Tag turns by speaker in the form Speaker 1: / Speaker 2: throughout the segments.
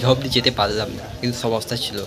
Speaker 1: দীঘা অবধি যেতে পারলাম না, কিন্তু সমস্যা ছিল।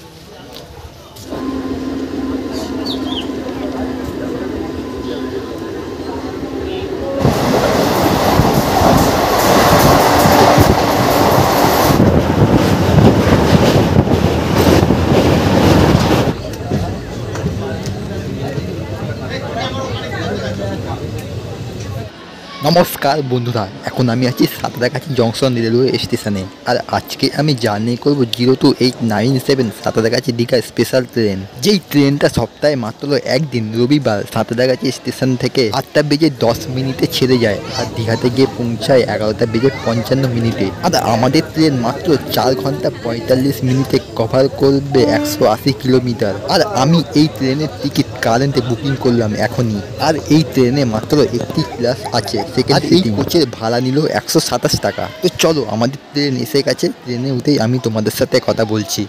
Speaker 2: নমস্কার বন্ধুরা, এখন আমি আছি সাঁতরাগাছি জংশন রেলওয়ে স্টেশনে। আর আজকে আমি জার্নি করব 02897 সাঁতরাগাছি দীঘা স্পেশাল ট্রেন। যেই ট্রেনটা সপ্তাহে মাত্র একদিন রবিবার সাঁতরাগাছি স্টেশন থেকে 8:10 ছেড়ে যায় আর দীঘাতে গিয়ে পৌঁছায় 11:55। আর আমাদের ট্রেন মাত্র 4 ঘন্টা 45 মিনিটে কভার করবে 180 কিলোমিটার। আর আমি এই ট্রেনের টিকিট কারেন্টে বুকিং করলাম এখনই। আর এই ট্রেনে মাত্র একটি ক্লাস আছে, সেকেন্ড সিটিং। কোচের ভাড়া নিল 127 টাকা। তো চলো, আমাদের ট্রেন এসে গেছে, ট্রেনে উঠেই আমি তোমাদের সাথে কথা বলছি।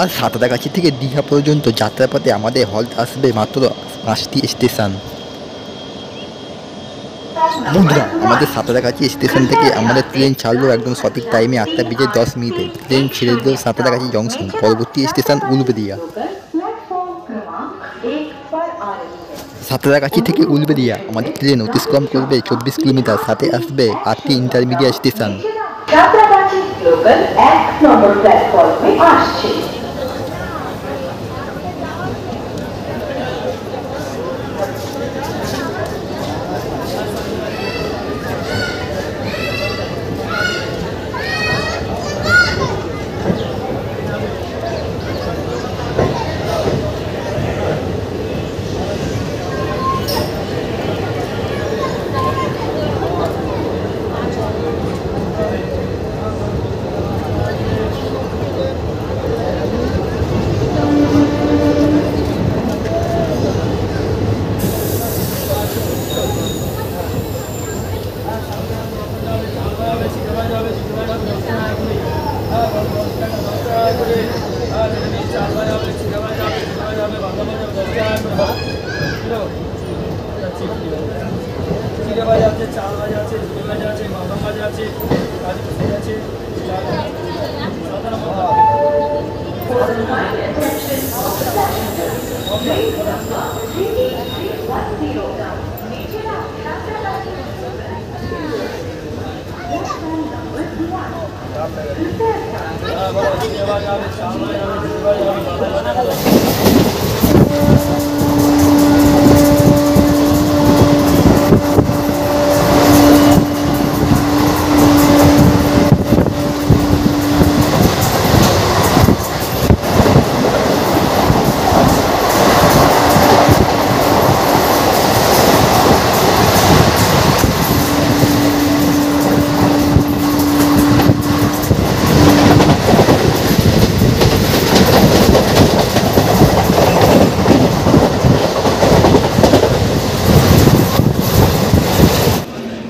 Speaker 2: আর সাঁতরাগাছি থেকে দীঘা পর্যন্ত যাত্রাপথে আমাদের হল্ট আসবে মাত্র 5টি স্টেশন। বন্ধুরা, আমাদের সাঁতরাগাছি স্টেশন থেকে আমাদের ট্রেন ছাড়লো একদম সঠিক টাইমে 8:10। ট্রেন ছেড়ে দিল সাঁতরাগাছি জংশন। পরবর্তী স্টেশন উলবেড়িয়া। সাঁতরাগাছি থেকে উলবেড়িয়া আমাদের ট্রেন অতিক্রম করবে 24 কিলোমিটার, সাথে আসবে 8টি ইন্টারমিডিয়েট স্টেশন।
Speaker 3: সাঁতরাগাছি লোকাল 1 নম্বর প্ল্যাটফর্মে আসছে।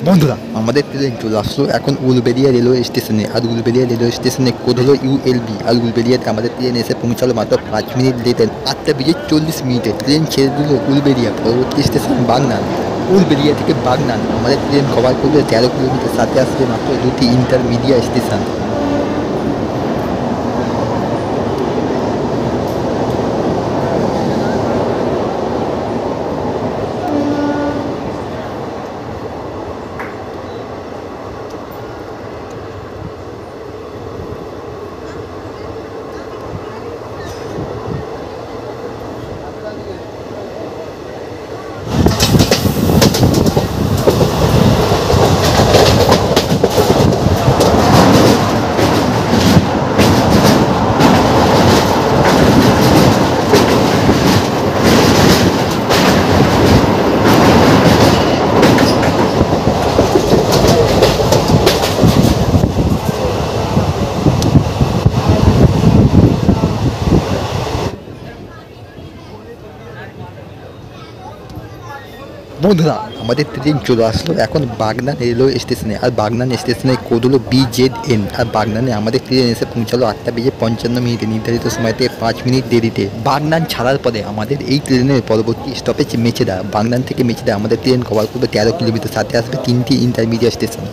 Speaker 2: বন্ধুরা, আমাদের ট্রেন চলে আসলো এখন উলবেড়িয়া রেলওয়ে স্টেশনে। আর উলবেড়িয়া রেলওয়ে স্টেশনে কোড হলো ULB। আর উলবেড়িয়াতে আমাদের ট্রেন এসে পৌঁছালো মাত্র 5 মিনিট লেটে। 8:40 ট্রেন ছেড়ে দিল উলবেড়িয়া। পরবর্তী স্টেশন বাগনান। উলবেড়িয়া থেকে বাগনান আমাদের ট্রেন কভার করবে 13 কিলোমিটার, সাথে আসবে মাত্র 2টি ইন্টারমিডিয়েট স্টেশন। বন্ধুরা, আমাদের ট্রেন চলে আসলো এখন বাগনান রেলওয়ে স্টেশনে। আর বাগনান স্টেশনের কোড হলো BZN। আর বাগনানে আমাদের ট্রেন এসে পৌঁছালো 8:55। নির্ধারিত সময় থেকে 5 মিনিট দেরিতে। বাগনান ছাড়ার পরে আমাদের এই ট্রেনের পরবর্তী স্টপেজ মেচেদা। বাগনান থেকে মেচেদা আমাদের ট্রেন কভার করবে 13 কিলোমিটার, সাথে আসবে 3টি ইন্টারমিডিয়েট স্টেশন।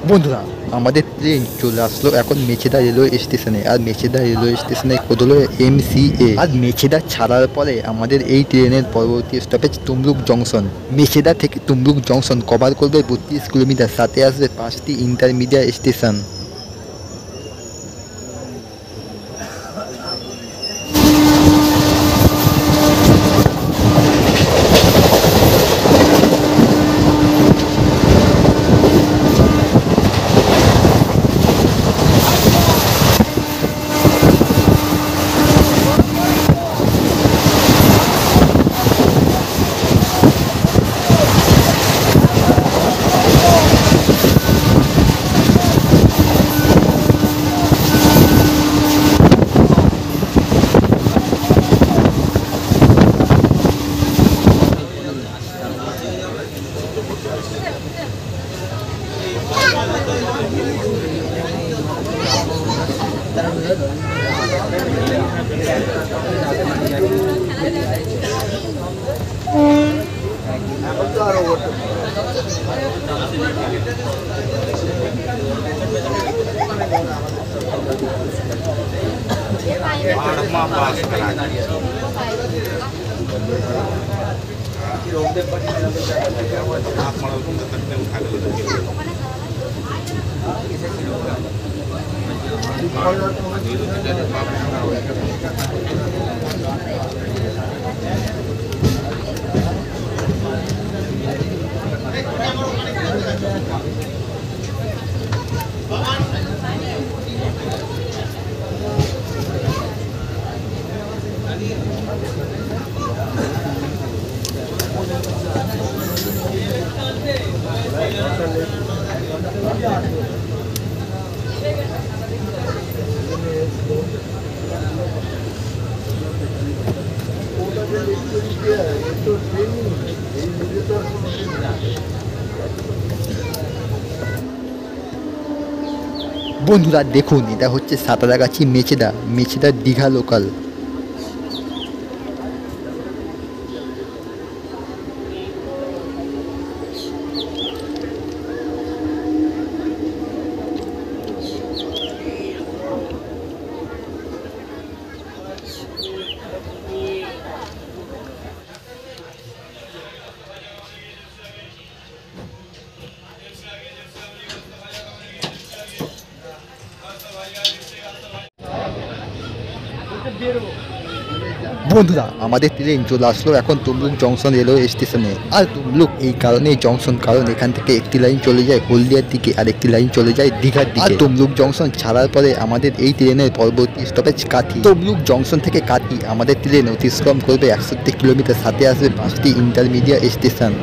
Speaker 2: বন্ধুরা, আমাদের ট্রেন চলে আসলো এখন মেচেদা রেলওয়ে স্টেশনে। আর মেচেদা রেলওয়ে স্টেশনে কোড হলো MCA। আর মেচেদা ছাড়ার পরে আমাদের এই ট্রেনের পরবর্তী স্টপেজ তমলুক জংশন। মেচেদা থেকে তমলুক জংশন কভার করবে 32 কিলোমিটার, সাথে আসবে 5টি ইন্টারমিডিয়েট স্টেশন। বন্ধুরা দেখুন, এটা হচ্ছে সাঁতরাগাছি মেচেদা দীঘা লোকাল। বন্ধুরা আমাদের ট্রেন চলে আসলো এখন তমলুক জংশন রেলওয়ে স্টেশনে। আর তমলুক এই কারণেই জংশন, কারণ এখান থেকে একটি লাইন চলে যায় হলদিয়ার দিকে আর একটি লাইন চলে যায় দীঘার দিকে। আর তমলুক জংশন ছাড়ার পরে আমাদের এই ট্রেনের পরবর্তী স্টপেজ কাঠি। তমলুক জংশন থেকে কাঠি আমাদের ট্রেন অতিক্রম করবে 61 কিলোমিটার, সাথে আসবে 5টি ইন্টারমিডিয়েট স্টেশন।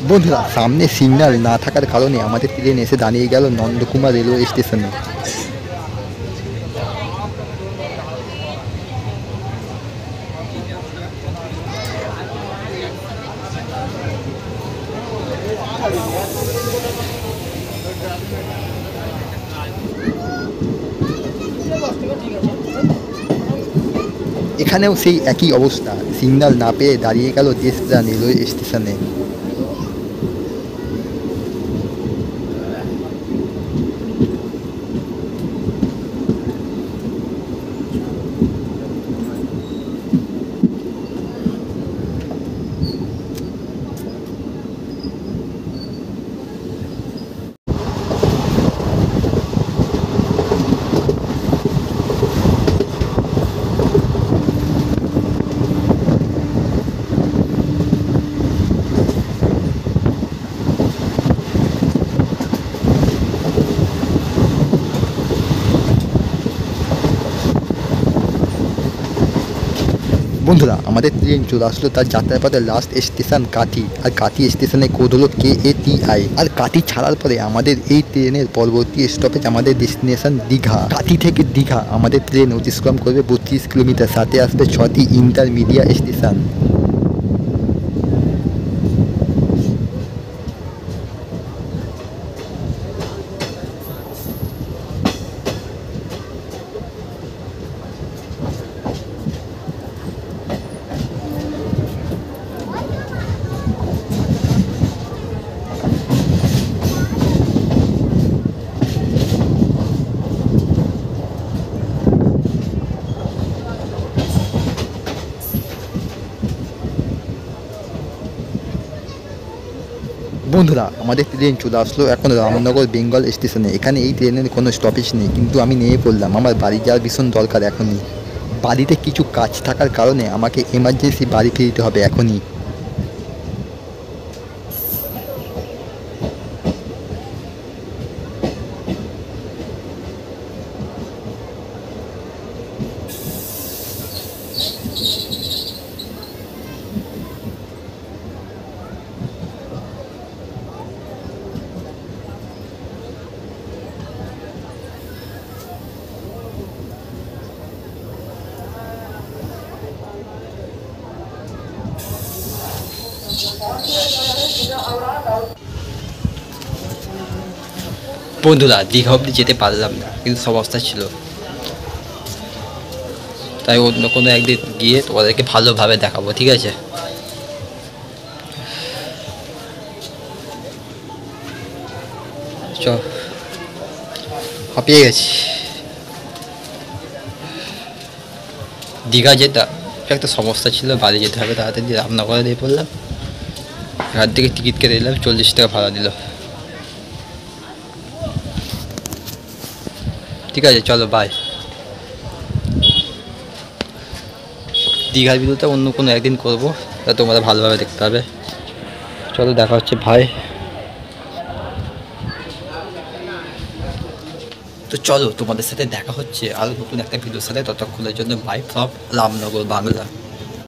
Speaker 2: বন্ধুরা সামনে সিগন্যাল না থাকার কারণে আমাদের ট্রেন এসে দাঁড়িয়ে গেল নন্দকুমার রেলওয়ে স্টেশনে। এখানেও সেই একই অবস্থা, সিগন্যাল না পেয়ে দাঁড়িয়ে গেল দেশপ্রাণ রেলওয়ে স্টেশনে। বন্ধুরা আমাদের ট্রেন চলে আসলো তার যাত্রাপথের লাস্ট স্টেশন কাঠি। আর কাঠি স্টেশনে কোড হলো KATI। আর কাঠি ছাড়ার পরে আমাদের এই ট্রেনের পরবর্তী স্টপেজ আমাদের ডেস্টিনেশন দীঘা। কাঠি থেকে দীঘা আমাদের ট্রেন অতিক্রম করবে 32 কিলোমিটার, সাথে আসবে 6টি ইন্টারমিডিয়েট স্টেশন। বন্ধুরা আমাদের ট্রেন চলে আসলো এখন রামনগর বেঙ্গল স্টেশনে। এখানে এই ট্রেনের কোনো স্টপেজ নেই, কিন্তু আমি নেমে পড়লাম, আমার বাড়ি যাওয়ার ভীষণ দরকার এখনই। বাড়িতে কিছু কাজ থাকার কারণে আমাকে এমার্জেন্সি বাড়ি ফিরতে হবে এখনই।
Speaker 1: বন্ধুরা দীঘা অবধি যেতে পারলাম না, কিন্তু সমস্যা ছিল, তাই অন্য কোনো একদিন গিয়ে তোমাদেরকে ভালোভাবে দেখাবো, ঠিক আছে? চ, হাঁপিয়ে গেছি। দীঘা যেটা একটা সমস্যা ছিল, বাড়ি যেতে হবে তাড়াতাড়ি, রান্না করে দিয়ে পড়লাম। এখান থেকে টিকিট কেটে দিলাম, 40 টাকা ভাড়া দিল। ঠিক আছে, চলো বাই। দীঘার ভিডিওটা অন্য কোনো একদিন করবো, তা তোমরা ভালোভাবে দেখতে হবে। চলো, দেখা হচ্ছে ভাই। তো চলো, তোমাদের সাথে দেখা হচ্ছে আরও নতুন একটা ভিডিওর সাথে। ততক্ষণের জন্য বাই ফ্রম রামনগর, বাংলা।